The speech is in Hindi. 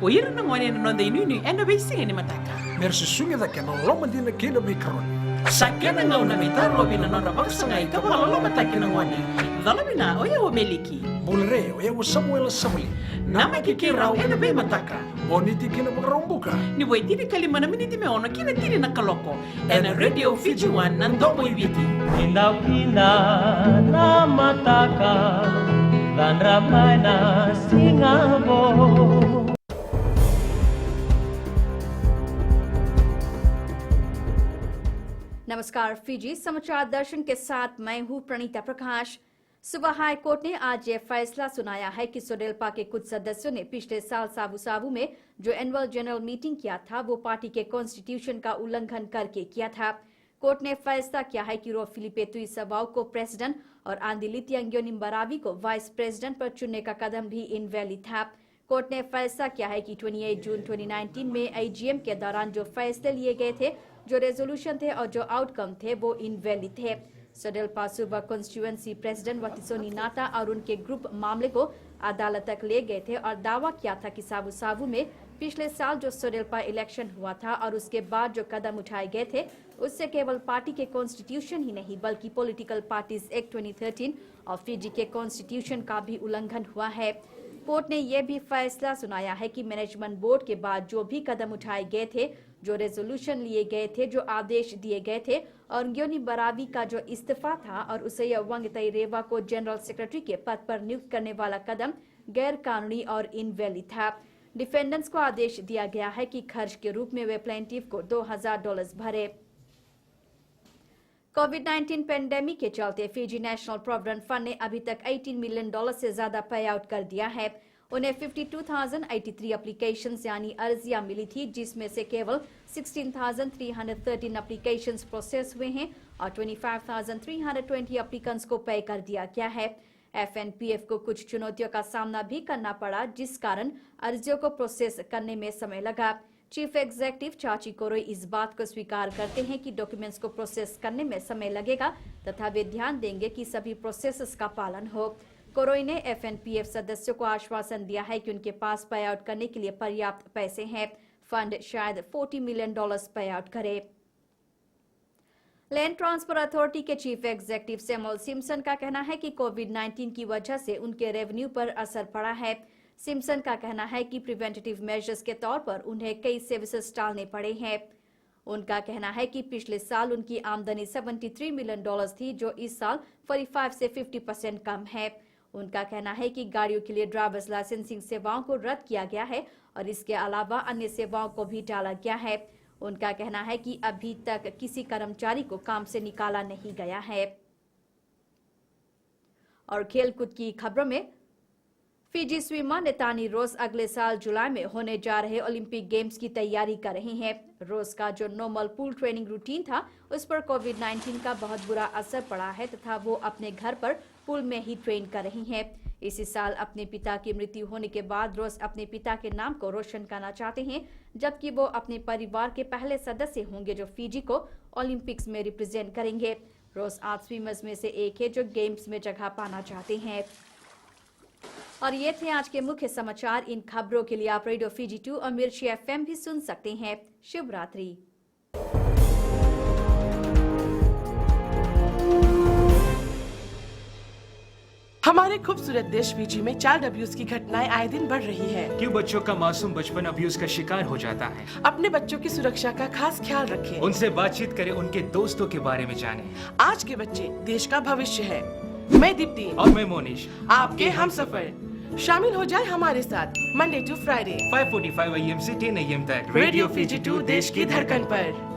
Oira na ngone no de nunu eno be singa ni mataka. Mersi sunga da kena loma dina kena mi karon. Sakena ngau na mitar lo bina no baksa ngai ka wala lo mataki na ngone. Dalo bina oya o meliki. Mulre o eu Samuel Samuli. Nama kiki rau eno be mataka. Boniti kena magrombuka. Ni wai tini kalima na miniti me ono kina tini na kaloko. Ena radio Fiji One nandomo ibiti. Pindah-pindah na mataka dan ramai na singabo. नमस्कार फीजी समाचार दर्शन के साथ मैं हूं प्रणीता प्रकाश। सुबह हाई कोर्ट ने आज यह फैसला सुनाया है कि सोडेल्पा के कुछ सदस्यों ने पिछले साल साबू साबू में जो एनुअल जनरल मीटिंग किया था वो पार्टी के कॉन्स्टिट्यूशन का उल्लंघन करके किया था। कोर्ट ने फैसला किया है कि रो फिलिपे तुइसवाओ को प्रेसिडेंट और आंदिलितियांग योनिम्बरावी को वाइस प्रेसिडेंट पर चुनने का कदम भी इनवैलिड था। कोर्ट ने फैसला किया है कि 28 जून 2019 में आईजीएम के दौरान जो फैसले लिए गए थे, जो रेजोल्यूशन थे और जो आउटकम थे वो इनवैलिड थे। सोडेल्पा सुबह कॉन्स्टिट्यूएंसी प्रेसिडेंट वतिसोनी नाता और उनके ग्रुप मामले को अदालत तक ले गए थे और दावा किया था कि साबू साबू में पिछले साल जो सोडेल्पा इलेक्शन हुआ था और उसके बाद जो कदम उठाए गए थे उससे केवल पार्टी के कॉन्स्टिट्यूशन ही नहीं बल्कि पॉलिटिकल पार्टीज एक्ट 2013 और फिजी के कॉन्स्टिट्यूशन का भी उल्लंघन हुआ है। कोर्ट ने यह भी फैसला सुनाया है कि मैनेजमेंट बोर्ड के बाद जो भी कदम उठाए गए थे, जो रेजोल्यूशन लिए गए थे, जो आदेश दिए गए थे और योनिम्बरावी का जो इस्तीफा था और उसे वांगताई रेवा को जनरल सेक्रेटरी के पद पर नियुक्त करने वाला कदम गैर कानूनी और इनवैलिड था। डिफेंडेंट्स को आदेश दिया गया है कि खर्च के रूप में वे प्लेंटिफ को $2000 भरे। कोविड-19 पेंडेमिक के चलते फिजी नेशनल प्रोविडेंट फंड ने अभी तक $18 मिलियन से ज्यादा पे आउट कर दिया है। उन्हें 52,083 एप्लीकेशंस यानी अर्जियां मिली थी, जिसमें से केवल 16,313 एप्लीकेशंस प्रोसेस हुए हैं और 25,320 एप्लीकेंट्स को पे कर दिया गया है। एफएनपीएफ को कुछ चुनौतियों का सामना भी करना पड़ा, जिस कारण अर्जियों को प्रोसेस करने में समय लगा। चीफ एग्जीक्यूटिव चाची कोरोई इस बात को स्वीकार करते हैं कि डॉक्यूमेंट्स को प्रोसेस करने में समय लगेगा तथा वे ध्यान देंगे कि सभी प्रोसेसेस का पालन हो। कोरोई ने एफएनपीएफ सदस्यों को आश्वासन दिया है कि उनके पास पे आउट करने के लिए पर्याप्त पैसे हैं। फंड शायद $40 मिलियन पे आउट करे। लैंड ट्रांसफर अथॉरिटी के चीफ एग्जीक्यूटिव सैमुअल सिम्पसन का कहना है कि कोविड-19 की वजह से उनके रेवेन्यू पर असर पड़ा है। सिम्पसन का कहना है कि प्रिवेंटिव मेजर्स के तौर पर उन्हें कई सर्विसेज टालने पड़े हैं। उनका कहना है कि पिछले साल उनकी आमदनी $73 मिलियन थी, जो इस साल 45 से 50% कम है। उनका कहना है कि गाड़ियों के लिए ड्राइवर्स लाइसेंसिंग सेवाओं को रद्द किया गया है और इसके अलावा अन्य सेवाओं को भी टाला गया है। उनका कहना है कि अभी तक किसी कर्मचारी को काम से निकाला नहीं गया है। और खेलकूद की खबरों में फिजी स्विमर नेतानी रोज अगले साल जुलाई में होने जा रहे ओलंपिक गेम्स की तैयारी कर रही हैं। रोज का जो नॉर्मल पूल ट्रेनिंग रूटीन था उस पर कोविड-19 का बहुत बुरा असर पड़ा है तथा वो अपने घर पर पूल में ही ट्रेन कर रही हैं। इसी साल अपने पिता की मृत्यु होने के बाद रोज अपने पिता के नाम को रोशन करना चाहते हैं, जबकि वो अपने परिवार के पहले सदस्य होंगे जो फिजी को ओलंपिक्स में रिप्रेजेंट करेंगे। रोज 8 स्विमर्स में से एक है जो गेम्स में जगह पाना चाहते हैं। और ये थे आज के मुख्य समाचार। इन खबरों के लिए आप रेडियो फीजी 2 और मिर्ची एफएम भी सुन सकते हैं। शुभ रात्रि। हमारे खूबसूरत देश फिजी में चाइल्ड अब्यूज की घटनाएं आए दिन बढ़ रही है। क्यों बच्चों का मासूम बचपन अब्यूज का शिकार हो जाता है? अपने बच्चों की सुरक्षा का खास ख्याल रखें। उनसे बातचीत करें, उनके दोस्तों के बारे में जानें। आज के बच्चे देश का भविष्य है। मैं दीप्ति और मैं मोनिश, आपके हम सफर। शामिल हो जाए हमारे साथ मंडे टू फ्राइडे 5:45 AM से 10 AM तक रेडियो फीजी 2 देश की धड़कन पर।